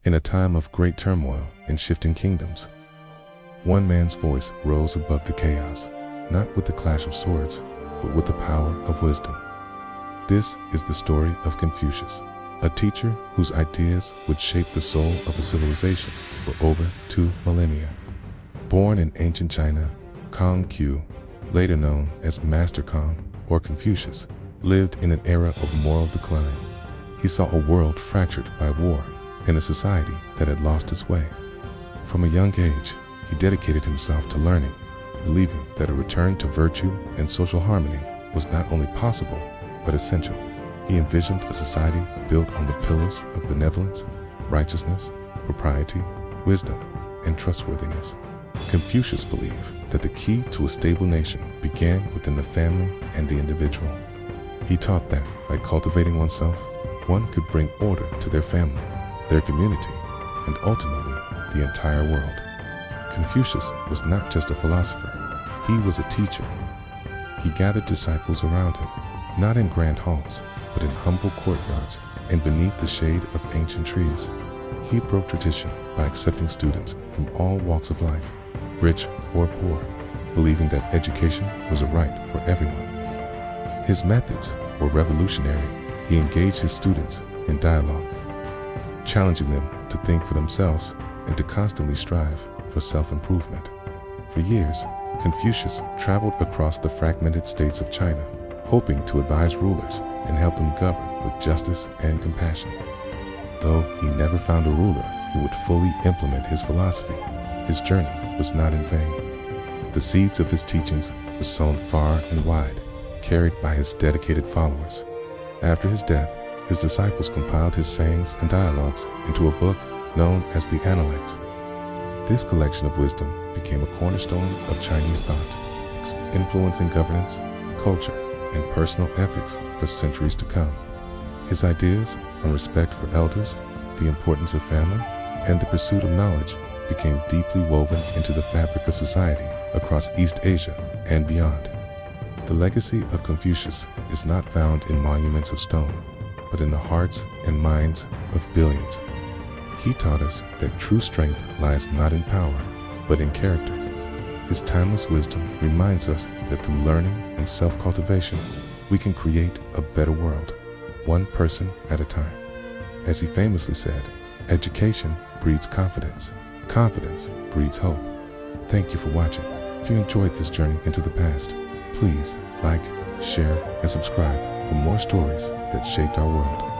In a time of great turmoil and shifting kingdoms, one man's voice rose above the chaos, not with the clash of swords, but with the power of wisdom. This is the story of Confucius, a teacher whose ideas would shape the soul of a civilization for over 2 millennia. Born in ancient China, Kong Qiu, later known as Master Kong or Confucius, lived in an era of moral decline. He saw a world fractured by war and a society that had lost its way. From a young age, he dedicated himself to learning, believing that a return to virtue and social harmony was not only possible, but essential. He envisioned a society built on the pillars of benevolence, righteousness, propriety, wisdom, and trustworthiness. Confucius believed that the key to a stable nation began within the family and the individual. He taught that by cultivating oneself, one could bring order to their family, their community, and ultimately the entire world. Confucius was not just a philosopher, he was a teacher. He gathered disciples around him, not in grand halls, but in humble courtyards and beneath the shade of ancient trees. He broke tradition by accepting students from all walks of life, rich or poor, believing that education was a right for everyone. His methods were revolutionary. He engaged his students in dialogue, challenging them to think for themselves and to constantly strive for self-improvement. For years, Confucius traveled across the fragmented states of China, hoping to advise rulers and help them govern with justice and compassion. Though he never found a ruler who would fully implement his philosophy, his journey was not in vain. The seeds of his teachings were sown far and wide, carried by his dedicated followers. After his death, his disciples compiled his sayings and dialogues into a book known as the Outlived. This collection of wisdom became a cornerstone of Chinese thought, influencing governance, culture, and personal ethics for centuries to come. His ideas on respect for elders, the importance of family, and the pursuit of knowledge became deeply woven into the fabric of society across East Asia and beyond. The legacy of Confucius is not found in monuments of stone, but in the hearts and minds of billions. He taught us that true strength lies not in power, but in character. His timeless wisdom reminds us that through learning and self-cultivation, we can create a better world, one person at a time. As he famously said, education breeds confidence. Confidence breeds hope. Thank you for watching. If you enjoyed this journey into the past, please like, share, and subscribe for more stories that shaped our world.